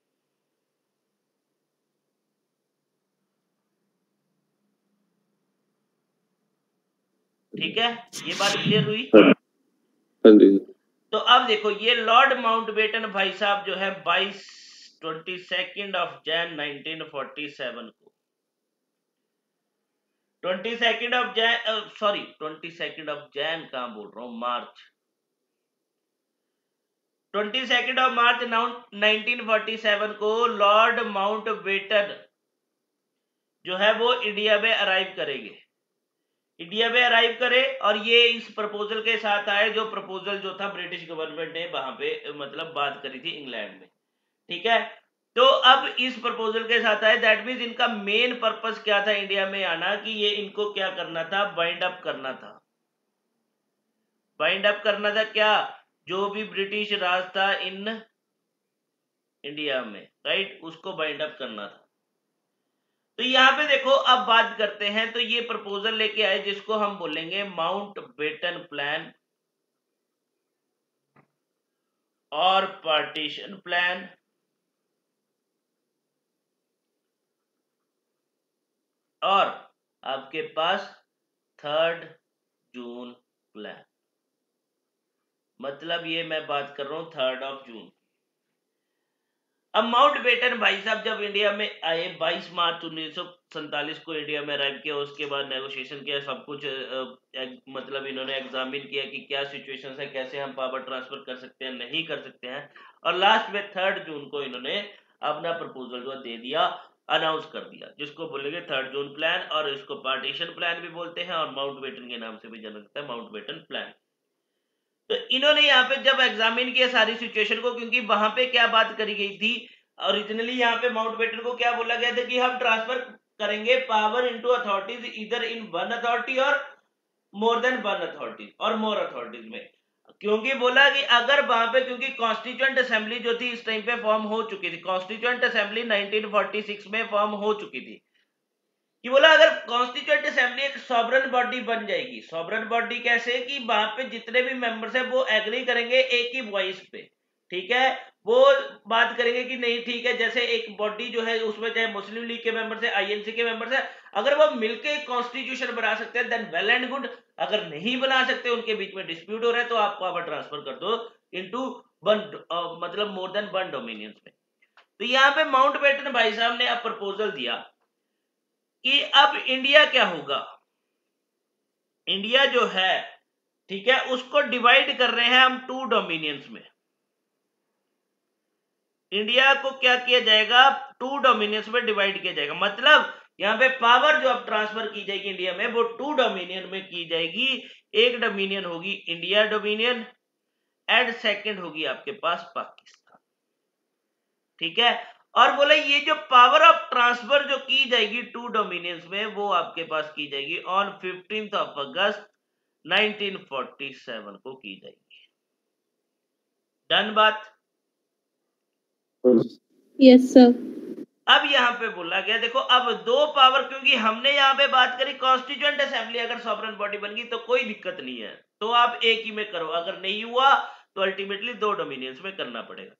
ठीक है, ये बात क्लियर हुई। हाँ जी। तो अब देखो ये लॉर्ड माउंटबेटन भाई साहब जो है 22 ऑफ जैन 1947 को 22 of Jain, sorry 22 of Jain कहां बोल रहा हूं, मार्च 22 ऑफ मार्च 1947 को लॉर्ड माउंटबेटन जो है वो इंडिया में अराइव करेंगे, इंडिया में अराइव करे, और ये इस प्रपोजल के साथ आए, जो प्रपोजल जो था ब्रिटिश गवर्नमेंट ने वहां पे मतलब बात करी थी इंग्लैंड में। ठीक है, तो अब इस प्रपोजल के साथ आए, दैट मीन्स इनका मेन पर्पस क्या था इंडिया में आना, कि ये इनको क्या करना था, बाइंड अप करना था। बाइंड अप करना था क्या, जो भी ब्रिटिश राज था इन इंडिया में, राइट, उसको बाइंड अप करना था। तो यहां पे देखो अब बात करते हैं, तो ये प्रपोजल लेके आए जिसको हम बोलेंगे माउंटबेटन प्लान और पार्टीशन प्लान और आपके पास 3 जून प्लान। मतलब ये मैं बात कर रहा हूं 3 जून। अब माउंटबेटन भाई साहब जब इंडिया में आए 22 मार्च 1947 को इंडिया में अराइव किया, उसके बाद नेगोशिएशन किया, सब कुछ मतलब इन्होंने एग्जामिन किया कि क्या सिचुएशन है, कैसे हम पावर ट्रांसफर कर सकते हैं, नहीं कर सकते हैं, और लास्ट में 3 जून को इन्होंने अपना प्रपोजल जो दे दिया, अनाउंस कर दिया, जिसको बोलेंगे 3 जून प्लान, और इसको पार्टीशन प्लान भी बोलते हैं और माउंटबेटन के नाम से भी जाना जाता है, माउंटबेटन प्लान। तो इन्होंने यहाँ पे जब एग्जामिन किया सारी सिचुएशन को, क्योंकि वहां पे क्या बात करी गई थी ओरिजिनली, यहाँ पे माउंटबेटन को क्या बोला गया था कि हम ट्रांसफर करेंगे पावर इनटू अथॉरिटीज इधर इन 1 अथॉरिटी और मोर देन 1 अथॉरिटी और मोर अथॉरिटीज में। क्योंकि बोला कि अगर वहां पे, क्योंकि कॉन्स्टिट्यूएंट असेंबली जो थी इस टाइम पे फॉर्म हो चुकी थी, कॉन्स्टिट्यूएंट असेंबली 1946 में फॉर्म हो चुकी थी, कि बोला अगर कॉन्स्टिट्यूएंट असेंबली एक सॉवरन बॉडी बन जाएगी। सॉवरन बॉडी कैसे, कि वहां पे जितने भी मेंबर्स हैं वो एग्री करेंगे एक ही वॉइस पे, ठीक है, वो बात करेंगे कि नहीं ठीक है, जैसे एक बॉडी जो है उसमें चाहे मुस्लिम लीग के मेंबर्स है, आईएनसी के मेंबर्स है, अगर वो मिलके एक कॉन्स्टिट्यूशन बना सकते हैं देन वेल एंड गुड। अगर नहीं बना सकते, उनके बीच में डिस्प्यूट हो रहा है, तो आप पावर ट्रांसफर कर दो इनटू 1 मतलब मोर देन 1 डोमिनियंस में। तो यहाँ पे माउंटबेटन भाई साहब ने अब प्रपोजल दिया कि अब इंडिया क्या होगा, इंडिया जो है, ठीक है, उसको डिवाइड कर रहे हैं हम 2 डोमिनियंस में। इंडिया को क्या किया जाएगा, 2 डोमिनियंस में डिवाइड किया जाएगा। मतलब यहां पे पावर जो अब ट्रांसफर की जाएगी इंडिया में वो 2 डोमिनियन में की जाएगी। एक डोमिनियन होगी इंडिया डोमिनियन एंड सेकंड होगी आपके पास पाकिस्तान, ठीक है। और बोला ये जो पावर ऑफ ट्रांसफर जो की जाएगी 2 डोमिनियंस में, वो आपके पास की जाएगी ऑन 15 अगस्त 1947 को की जाएगी। डन बात। Yes sir. अब यहाँ पे बोला गया देखो, अब 2 पावर, क्योंकि हमने यहाँ पे बात करी कॉन्स्टिट्यूएंट असेंबली अगर सॉवरन बॉडी बन गई तो कोई दिक्कत नहीं है, तो आप एक ही में करो, अगर नहीं हुआ तो अल्टीमेटली 2 डोमिनियंस में करना पड़ेगा।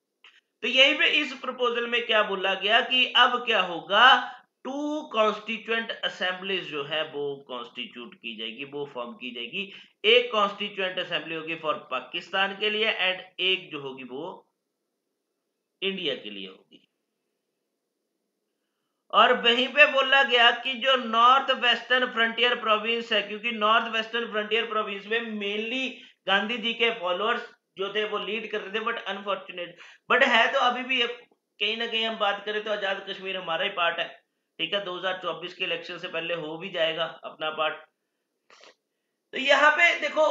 तो यहीं पे इस प्रपोजल में क्या बोला गया कि अब क्या होगा, 2 कॉन्स्टिट्यूएंट असेंबलीज जो है वो कॉन्स्टिट्यूट की जाएगी, वो फॉर्म की जाएगी। एक कॉन्स्टिट्यूएंट असेंबली होगी फॉर पाकिस्तान के लिए एंड एक जो होगी वो इंडिया के लिए होगी। और वहीं पे बोला गया कि जो नॉर्थ वेस्टर्न फ्रंटियर प्रोविंस है, क्योंकि नॉर्थ वेस्टर्न फ्रंटियर प्रोविंस में मेनली गांधी जी के फॉलोअर्स जो थे वो लीड कर रहे थे, बट अनफॉर्चुनेट, बट है तो अभी भी कहीं ना कहीं हम बात करें तो आजाद कश्मीर हमारा ही पार्ट है, ठीक है, 2024 के इलेक्शन से पहले हो भी जाएगा अपना पार्ट। तो यहाँ पे देखो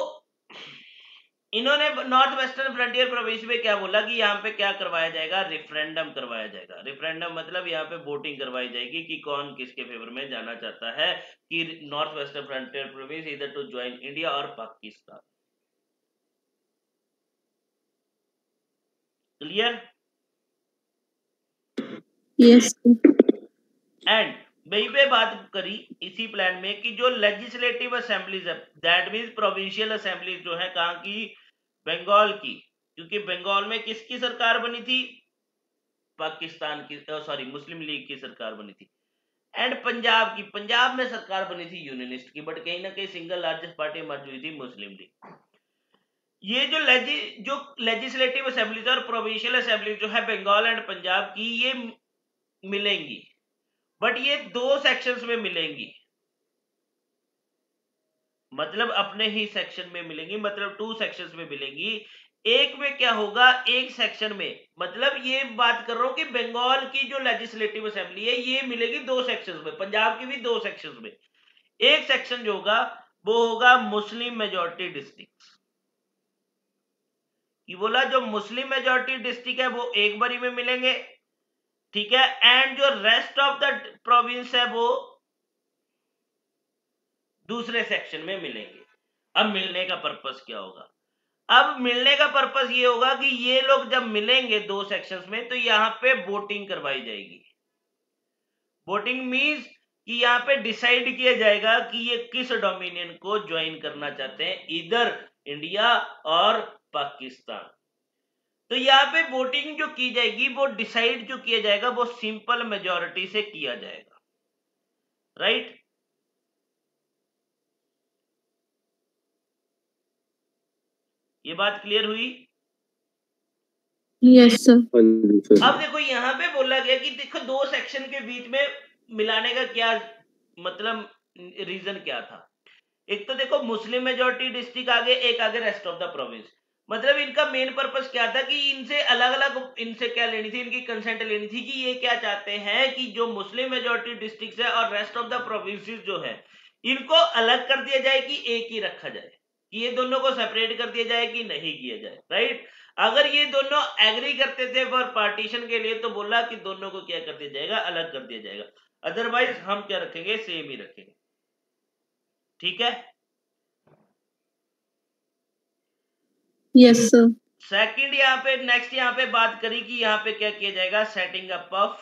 इन्होंने नॉर्थ वेस्टर्न फ्रंटियर प्रोविंस में क्या बोला कि यहाँ पे क्या करवाया जाएगा, रेफरेंडम करवाया जाएगा। रेफरेंडम मतलब यहाँ पे वोटिंग करवाई जाएगी कि कौन किसके फेवर में जाना चाहता है, कि नॉर्थ वेस्टर्न फ्रंटियर प्रोविंस इधर टू ज्वाइन इंडिया और पाकिस्तान। क्लियर? यस एंड वही पे बात करी इसी प्लान में कि जो लेजिस्लेटिव असेंबलीज है, दैट मीन्स प्रोविंशियल असेंबलीज जो है कहाँ की, बंगाल की, क्योंकि बंगाल में किसकी सरकार बनी थी, पाकिस्तान की, सॉरी मुस्लिम लीग की सरकार बनी थी। एंड पंजाब की, पंजाब में सरकार बनी थी यूनियनिस्ट की, बट कहीं ना कहीं सिंगल लार्जेस्ट पार्टी मर्ज हुई थी मुस्लिम लीग। ये जो लेजिस्लेटिव असेंबलीज और प्रोविंशियल असेंबलीज जो है बंगाल एंड पंजाब की, ये मिलेंगी, बट ये 2 सेक्शंस में मिलेंगी, मतलब अपने ही सेक्शन में मिलेंगी, मतलब 2 सेक्शंस में मिलेंगी। एक में क्या होगा, एक सेक्शन में, मतलब ये बात कर रहा हूं कि बंगाल की जो लेजिस्लेटिव असेंबली है ये मिलेगी 2 सेक्शंस में, पंजाब की भी 2 सेक्शंस में। एक सेक्शन जो होगा वो होगा मुस्लिम मेजॉरिटी डिस्ट्रिक्ट, ये बोला जो मुस्लिम मेजॉरिटी डिस्ट्रिक्ट है वो एक बारी में मिलेंगे, ठीक है, एंड जो रेस्ट ऑफ द प्रोविंस है वो दूसरे सेक्शन में मिलेंगे। अब मिलने का पर्पस क्या होगा, अब मिलने का पर्पस ये होगा कि ये लोग जब मिलेंगे 2 सेक्शंस में तो यहाँ पे वोटिंग करवाई जाएगी। वोटिंग मींस कि यहाँ पे डिसाइड किया जाएगा कि ये किस डोमिनियन को ज्वाइन करना चाहते हैं, इधर इंडिया और पाकिस्तान। तो यहाँ पे वोटिंग जो की जाएगी वो डिसाइड जो किया जाएगा वो सिंपल मेजॉरिटी से किया जाएगा, राइट? ये बात क्लियर हुई? यस सर हाँ जी सर। अब देखो यहाँ पे बोला गया कि देखो 2 सेक्शन के बीच में मिलाने का क्या मतलब, रीजन क्या था। एक तो देखो मुस्लिम मेजॉरिटी डिस्ट्रिक्ट आगे, एक आगे रेस्ट ऑफ द प्रोविंस, मतलब इनका मेन पर्पस क्या था कि इनसे अलग अलग, इनसे क्या लेनी थी, इनकी कंसेंट लेनी थी कि ये क्या चाहते हैं कि जो मुस्लिम मेजॉरिटी डिस्ट्रिक्ट है और रेस्ट ऑफ द प्रोविंसेस जो है इनको अलग कर दिया जाए कि एक ही रखा जाए, कि ये दोनों को सेपरेट कर दिया जाए कि नहीं किया जाए, राइट? अगर ये दोनों एग्री करते थे फॉर पार्टीशन के लिए तो बोला कि दोनों को क्या कर दिया जाएगा, अलग कर दिया जाएगा, अदरवाइज हम क्या रखेंगे, सेम ही रखेंगे, ठीक है। यस सर सेकंड यहाँ पे नेक्स्ट यहाँ पे बात करी कि यहाँ पे क्या किया जाएगा, setting up of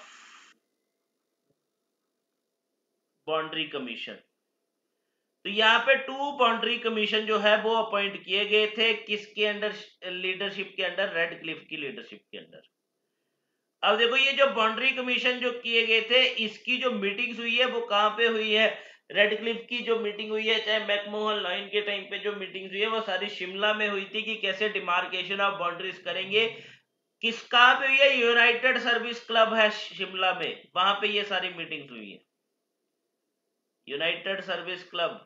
boundary commission. तो यहाँ पे 2 बाउंड्री कमीशन जो है वो अपॉइंट किए गए थे, किसके अंडर, लीडरशिप के अंडर, रेड क्लिफ की लीडरशिप के अंडर। अब देखो ये जो बाउंड्री कमीशन जो किए गए थे इसकी जो मीटिंग्स हुई है वो कहाँ पे हुई है, रेड क्लिफ की जो मीटिंग हुई है, चाहे मैकमोहन लाइन के टाइम पे जो मीटिंग्स हुई है वो सारी शिमला में हुई थी कि कैसे डिमार्केशन ऑफ बाउंड्रीज करेंगे, किस कहाँ पे हुई है, यूनाइटेड सर्विस क्लब है शिमला में, वहां पे ये सारी मीटिंग्स हुई है, यूनाइटेड सर्विस क्लब।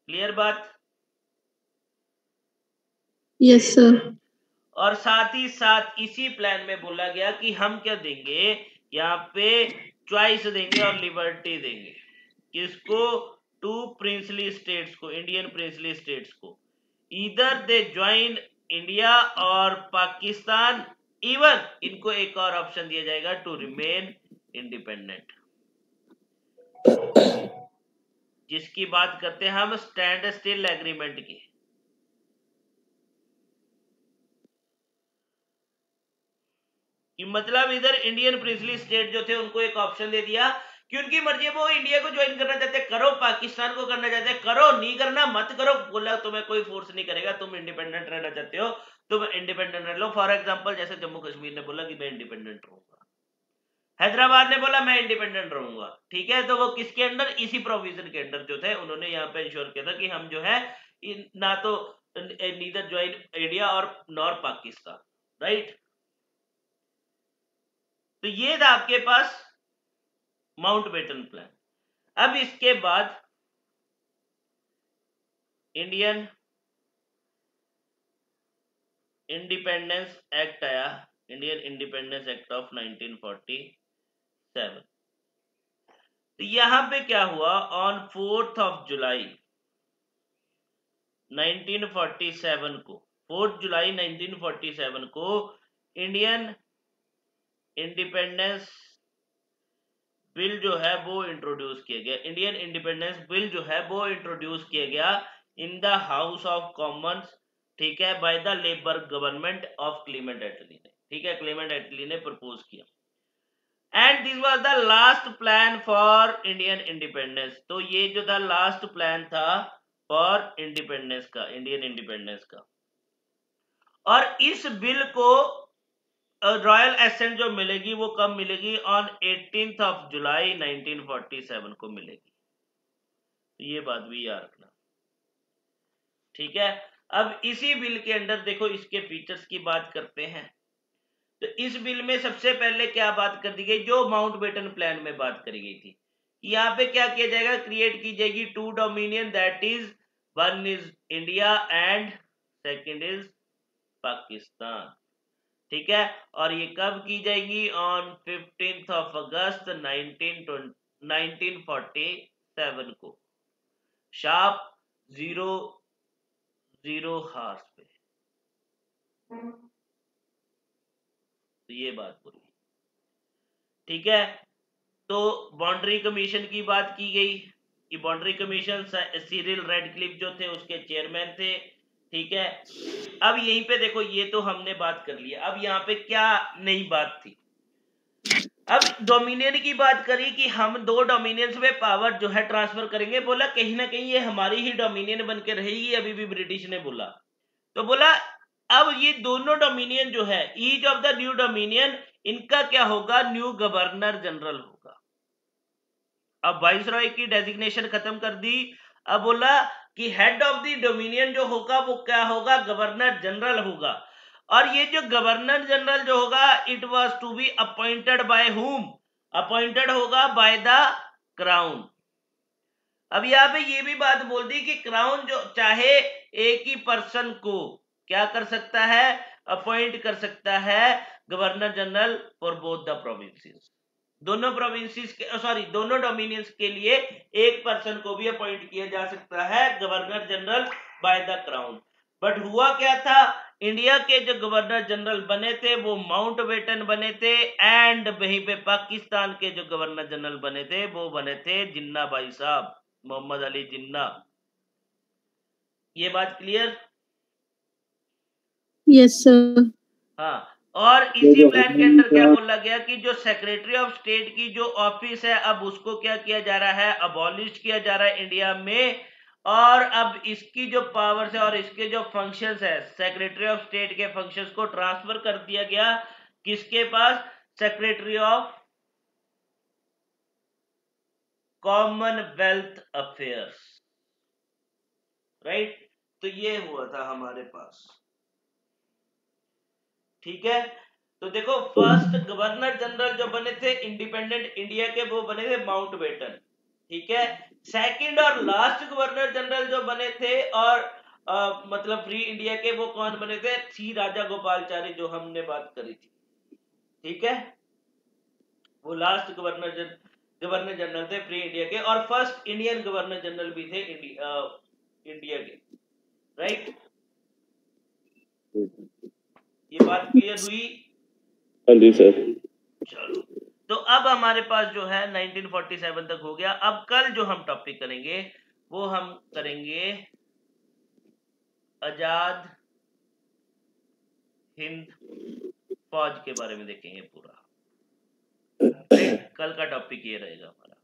क्लियर बात? यस सर और साथ ही साथ इसी प्लान में बोला गया कि हम क्या देंगे, यहाँ पे चॉइस देंगे और लिबर्टी देंगे, किसको, 2 प्रिंसली स्टेट्स को, इंडियन प्रिंसली स्टेट्स को, इधर दे ज्वाइन इंडिया और पाकिस्तान, इवन इनको एक और ऑप्शन दिया जाएगा टू रिमेन इंडिपेंडेंट, जिसकी बात करते हैं हम स्टैंड स्टिल एग्रीमेंट की। कि मतलब इधर इंडियन प्रिंसली स्टेट जो थे उनको एक ऑप्शन दे दिया कि उनकी मर्जी, वो इंडिया को ज्वाइन करना चाहते करो, पाकिस्तान को करना चाहते करो, नहीं करना मत करो, बोला तुम्हें कोई फोर्स नहीं करेगा, तुम इंडिपेंडेंट रहना चाहते हो तुम इंडिपेंडेंट रह लो। फॉर एग्जांपल जैसे जम्मू कश्मीर ने बोला कि मैं इंडिपेंडेंट रहूंगा, हैदराबाद ने बोला मैं इंडिपेंडेंट रहूंगा, ठीक है, तो वो किसके अंडर, इसी प्रोविजन के अंडर जो थे उन्होंने यहाँ पे इंश्योर किया था कि हम जो है ना तो नीदर ज्वाइन इंडिया और नॉर पाकिस्तान, राइट? तो ये था आपके पास माउंटबेटन प्लान। अब इसके बाद इंडियन इंडिपेंडेंस एक्ट आया, इंडियन इंडिपेंडेंस एक्ट ऑफ 1947। तो यहां पे क्या हुआ, ऑन 4th of July 1947 को, 4 जुलाई 1947 को इंडियन इंडिपेंडेंस बिल जो है वो इंट्रोड्यूस किया गया। इंडियन इंडिपेंडेंस बिल जो है वो इंट्रोड्यूस किया गया in the House of Commons, ठीक है, by the Labour government of Clement Attlee ने, ठीक है, क्लेमेंट एटली ने प्रपोज किया। And this was the last plan for Indian independence. तो ये जो था लास्ट प्लान था फॉर इंडिपेंडेंस का, इंडियन इंडिपेंडेंस का। और इस बिल को रॉयल एसेंट जो मिलेगी वो कब मिलेगी, ऑन 18th of July 1947 को मिलेगी। तो ये बात भी याद रखना, ठीक है। अब इसी बिल के अंदर देखो इसके फीचर्स की बात करते हैं। तो इस बिल में सबसे पहले क्या बात कर दी गई, जो माउंटबेटन प्लान में बात करी गई थी, यहाँ पे क्या किया जाएगा, क्रिएट की जाएगी 2 dominion, that is 1 is India and 2nd is Pakistan, ठीक है। और ये कब की जाएगी, ऑन 15th of August 1947 को, शार्प 00 हार्स पे। तो ये बात बोली, ठीक है। तो बाउंड्री कमीशन की बात की गई कि बाउंड्री कमीशन सिरिल रेडक्लिफ जो थे उसके चेयरमैन थे, ठीक है। अब यहीं पे देखो, ये तो हमने बात कर लिया। अब यहाँ पे क्या नई बात थी, अब डोमिनियन की बात करी कि हम 2 डोमिनियंस में पावर जो है ट्रांसफर करेंगे। बोला कहीं ना कहीं ये हमारी ही डोमिनियन बन के रहेगी, अभी भी ब्रिटिश ने बोला। तो बोला अब ये दोनों डोमिनियन जो है, each of the new dominion, इनका क्या होगा, न्यू गवर्नर जनरल होगा। अब वाइसरॉय की डेजिग्नेशन खत्म कर दी। अब बोला कि हेड ऑफ द डोमिनियन जो होगा वो क्या होगा, गवर्नर जनरल होगा। और ये जो गवर्नर जनरल जो होगा, it was to be appointed by whom, appointed होगा बाय द क्राउन। अब यहाँ पे ये भी बात बोल दी कि क्राउन जो चाहे एक ही पर्सन को क्या कर सकता है, अपॉइंट कर सकता है governor general for both the provinces. दोनों प्रोविंसेस के, सॉरी, दोनों डोमिनियंस के लिए एक पर्सन को भी अपॉइंट किया जा सकता है governor general bye the crown. But हुआ क्या था, इंडिया के जो गवर्नर जनरल बने थे वो माउंटबेटन बने थे, एंड वहीं पे पाकिस्तान के जो गवर्नर जनरल बने थे वो बने थे जिन्ना भाई साहब, मोहम्मद अली जिन्ना। ये बात क्लियर? Yes sir. हाँ। और इसी प्लान के अंदर क्या बोला गया कि जो सेक्रेटरी ऑफ स्टेट की जो ऑफिस है, अब उसको क्या किया जा रहा है, अबॉलिश किया जा रहा है इंडिया में। और अब इसकी जो पावर्स है और इसके जो फंक्शंस है, सेक्रेटरी ऑफ स्टेट के फंक्शंस को ट्रांसफर कर दिया गया किसके पास, secretary of Commonwealth affairs, right. तो ये हुआ था हमारे पास, ठीक है। तो देखो फर्स्ट गवर्नर जनरल जो बने थे इंडिपेंडेंट इंडिया के, वो बने थे माउंटबेटन, ठीक है। सेकंड और लास्ट गवर्नर जनरल जो बने थे और मतलब फ्री इंडिया के, वो कौन बने थे, सी राजा गोपालचारी, जो हमने बात करी थी, ठीक है। वो लास्ट गवर्नर जनरल थे फ्री इंडिया के, और फर्स्ट इंडियन गवर्नर जनरल भी थे इंडिया के, राइट। ये बात क्लियर हुई? हाँ जी सर। चलो, तो अब हमारे पास जो है 1947 तक हो गया। अब कल जो हम टॉपिक करेंगे वो हम करेंगे आजाद हिंद फौज के बारे में, देखेंगे पूरा, राइट। कल का टॉपिक ये रहेगा हमारा।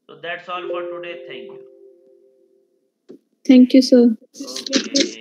तो that's all for today, thank you. Thank you sir. Okay.